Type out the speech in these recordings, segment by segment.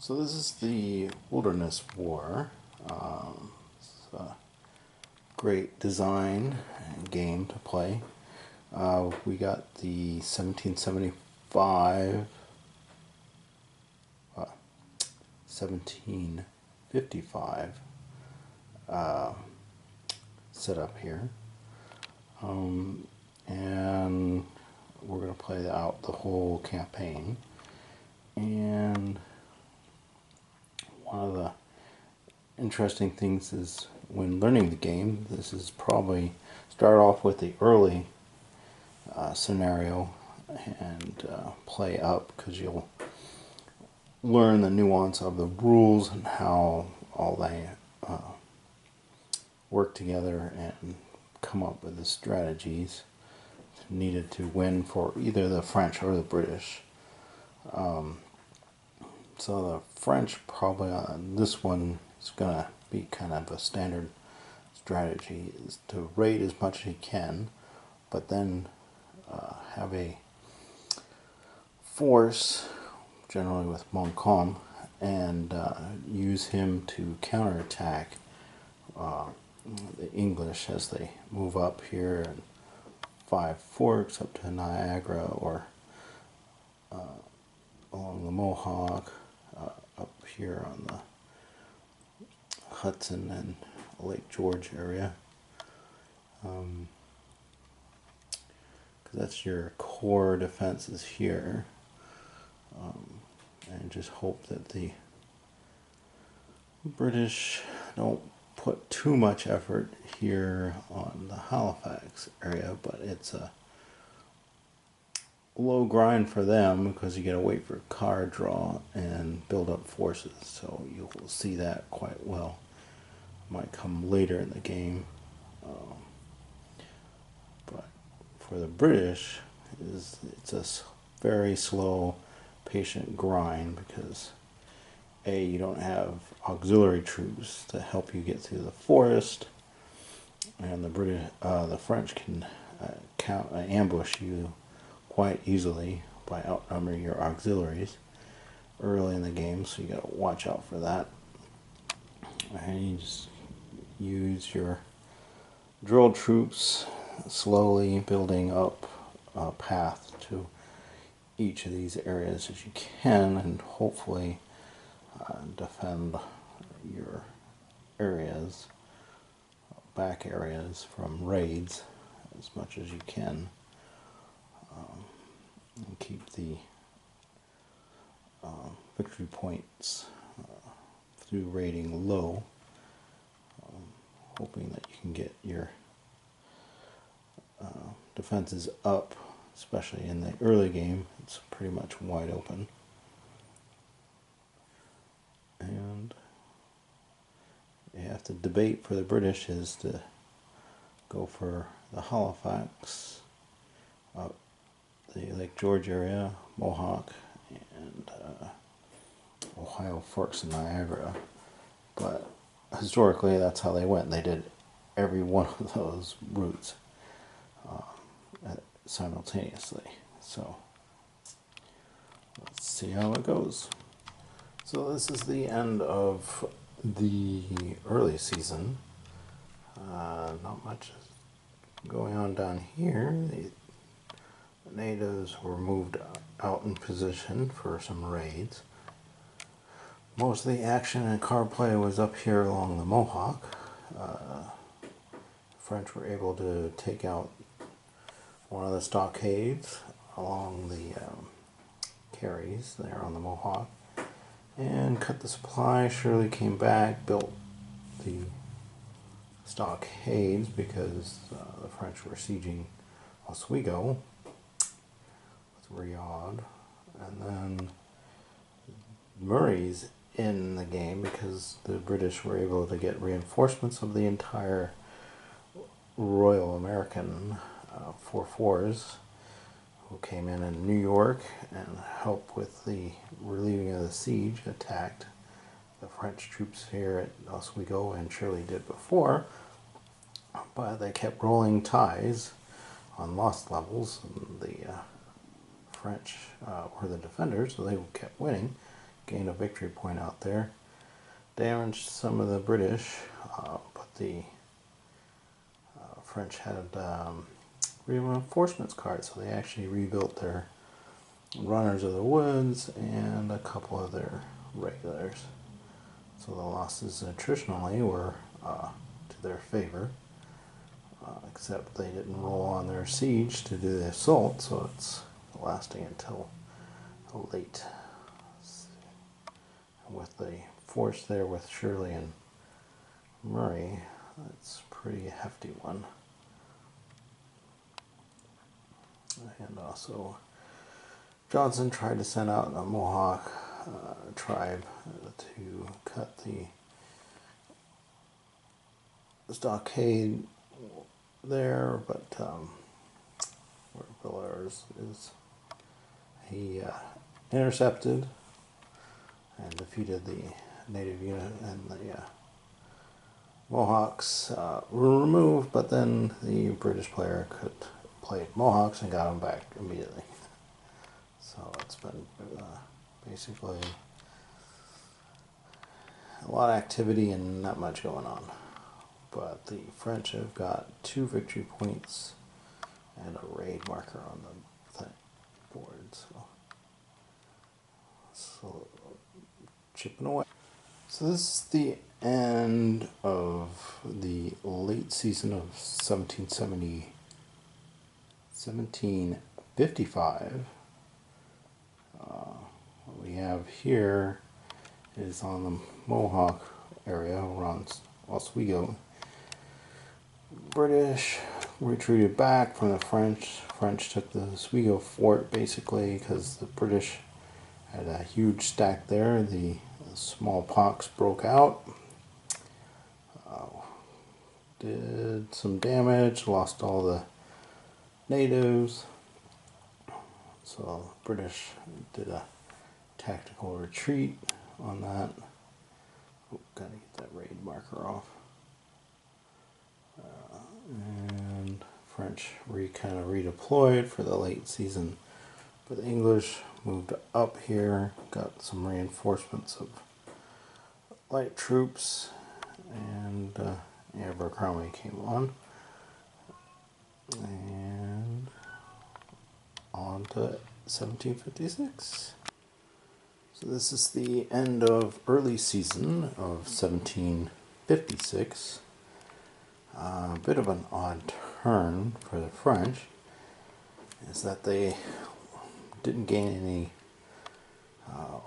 So this is the Wilderness War. It's a great design and game to play. We got the 1775, 1755 set up here. And we're going to play out the whole campaign. And one of the interesting things is when learning the game, this is probably start off with the early scenario and play up, because you'll learn the nuance of the rules and how all they work together and come up with the strategies needed to win for either the French or the British. So the French probably on this one is going to be kind of a standard strategy, is to raid as much as he can, but then have a force, generally with Montcalm, and use him to counterattack the English as they move up here and Five Forks up to Niagara, or along the Mohawk, up here on the Hudson and Lake George area. Because that's your core defenses here. And just hope that the British don't put too much effort here on the Halifax area, but it's a low grind for them because you got to wait for card draw and build up forces, so you will see that quite well. Might come later in the game, but for the British, it's a very slow, patient grind, because A, you don't have auxiliary troops to help you get through the forest, and the French can ambush you quite easily by outnumbering your auxiliaries early in the game, so you got to watch out for that. And you just use your drilled troops, slowly building up a path to each of these areas as you can, and hopefully defend your areas, back areas, from raids as much as you can, and keep the victory points through raiding low, hoping that you can get your defenses up, especially in the early game. It's pretty much wide open. And you have to debate for the British is to go for the Halifax, the Lake George area, Mohawk, and Ohio Forks and Niagara. But historically, that's how they went. They did every one of those routes simultaneously. So let's see how it goes. So this is the end of the early season. Not much going on down here. The natives were moved out in position for some raids. Most of the action and card play was up here along the Mohawk. French were able to take out one of the stockades along the carries there on the Mohawk and cut the supply. Shirley came back, built the stockades because the French were sieging Oswego with Riyadh. And then Murray's in the game because the British were able to get reinforcements of the entire Royal American 4-4s, who came in New York and helped with the relieving of the siege, attacked the French troops here at Oswego, and Shirley did before, but they kept rolling ties on lost levels, and the French were the defenders, so they kept winning, gained a victory point out there. Damaged some of the British, but the French had reinforcements cards, so they actually rebuilt their runners of the woods and a couple of their regulars. So the losses attritionally were to their favor, except they didn't roll on their siege to do the assault, so it's lasting until late. With the force there with Shirley and Murray, it's a pretty hefty one. And also Johnson tried to send out a Mohawk tribe to cut the stockade there, but where Villars is, he intercepted and defeated the native unit, and the Mohawks were removed, but then the British player could play Mohawks and got them back immediately. So it's been basically a lot of activity and not much going on. But the French have got 2 victory points and a raid marker on the board. So chipping away. So this is the end of the late season of 1755. What we have here is on the Mohawk area around Oswego. British retreated back from the French. French took the Oswego fort basically because the British had a huge stack there. The smallpox broke out. Did some damage, lost all the natives. So the British did a tactical retreat on that. Oh, gotta get that raid marker off. And French kind of redeployed for the late season. But the English moved up here, got some reinforcements of light troops, and Abercrombie came on. And on to 1756. So this is the end of early season of 1756. A bit of an odd turn for the French is that they didn't gain any,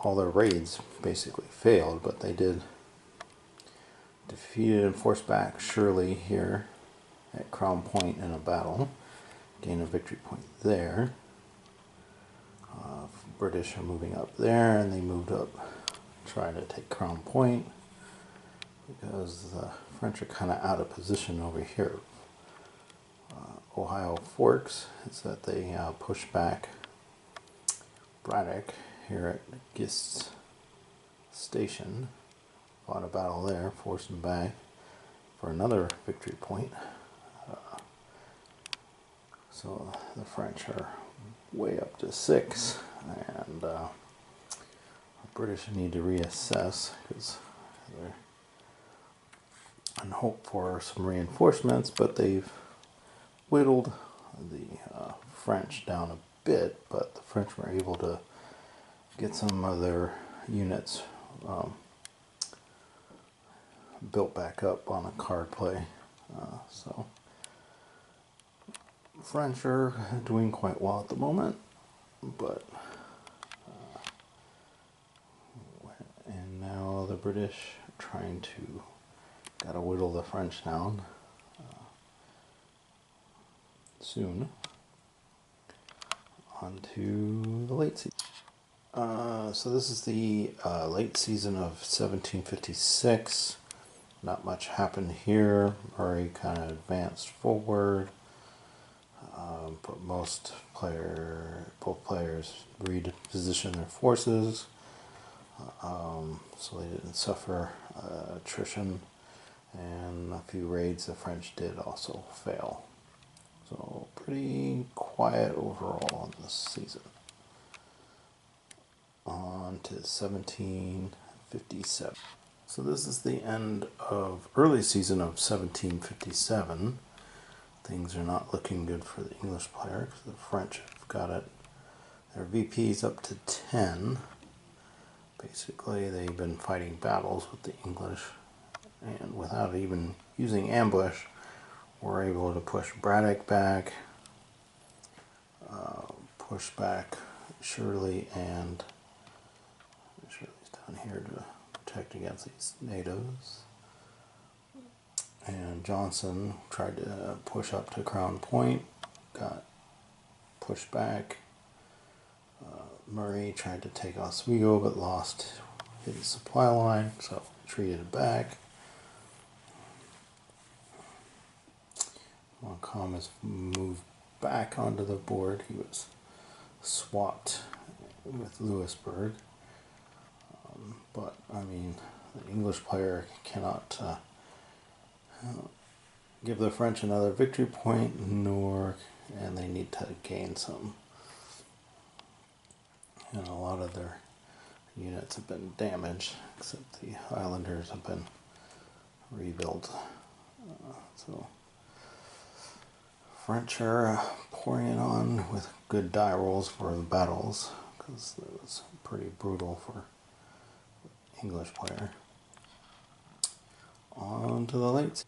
all their raids basically failed, but they did defeated and forced back Shirley here at Crown Point in a battle, gained a victory point there. British are moving up there, and they moved up trying to take Crown Point because the French are kind of out of position over here. Ohio Forks is that they push back Braddock here at Gist's Station, fought a battle there, forced him back for another victory point. So the French are way up to 6, and the British need to reassess because they're on hope for some reinforcements, but they've whittled the French down a bit, but the French were able to get some of their units built back up on a card play. So French are doing quite well at the moment, but and now the British are trying to gotta whittle the French down soon. On to the late season. So this is the late season of 1756. Not much happened here. Murray kind of advanced forward, but both players repositioned their forces, so they didn't suffer attrition, and a few raids the French did also fail. So pretty quiet overall on this season. On on to 1757. So this is the end of early season of 1757. Things are not looking good for the English player because the French have got it. Their VP's up to 10. Basically, they've been fighting battles with the English, and without even using ambush, we're able to push Braddock back, push back Shirley, and Shirley's down here to protect against these natives. And Johnson tried to push up to Crown Point, got pushed back. Murray tried to take Oswego but lost his supply line, so retreated back. Montcalm has moved back onto the board. He was swapped with Louisburg. But, I mean, the English player cannot give the French another victory point, and they need to gain some. And a lot of their units have been damaged, except the Islanders have been rebuilt. So French are pouring on with good die rolls for the battles, because it was pretty brutal for English player. On to the late.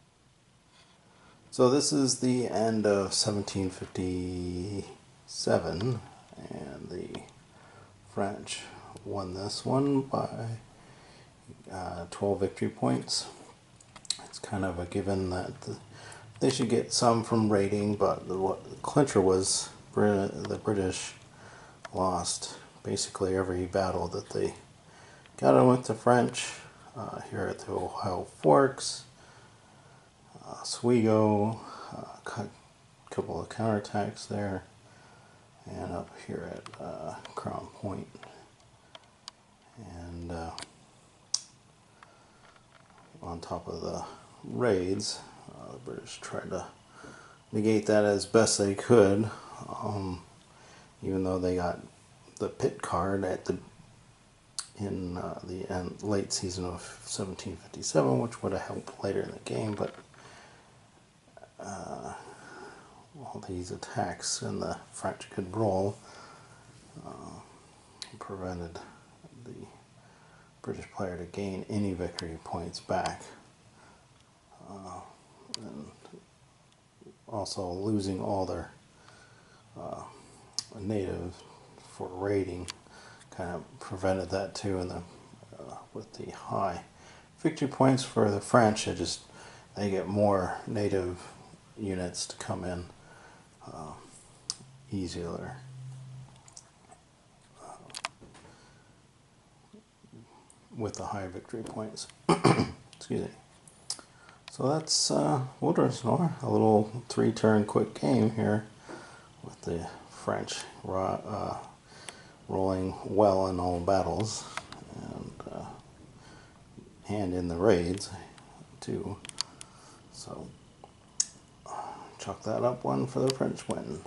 So this is the end of 1757, and the French won this one by 12 victory points. It's kind of a given that they should get some from raiding, but the clincher was the British lost basically every battle that they got in with the French. Here at the Ohio Forks, Oswego, a couple of counterattacks there, and up here at Crown Point. And on top of the raids, the British tried to negate that as best they could, even though they got the pit card at the late season of 1757, which would have helped later in the game, but all these attacks and the French could roll prevented the British player to gain any victory points back. And also losing all their natives for raiding kind of prevented that too, and with the high victory points for the French, they get more native units to come in easier. With the high victory points. Excuse me. So that's WildernessWar, a little 3-turn quick game here with the French rolling well in all battles, and in the raids too. So chalk that up one for the French win.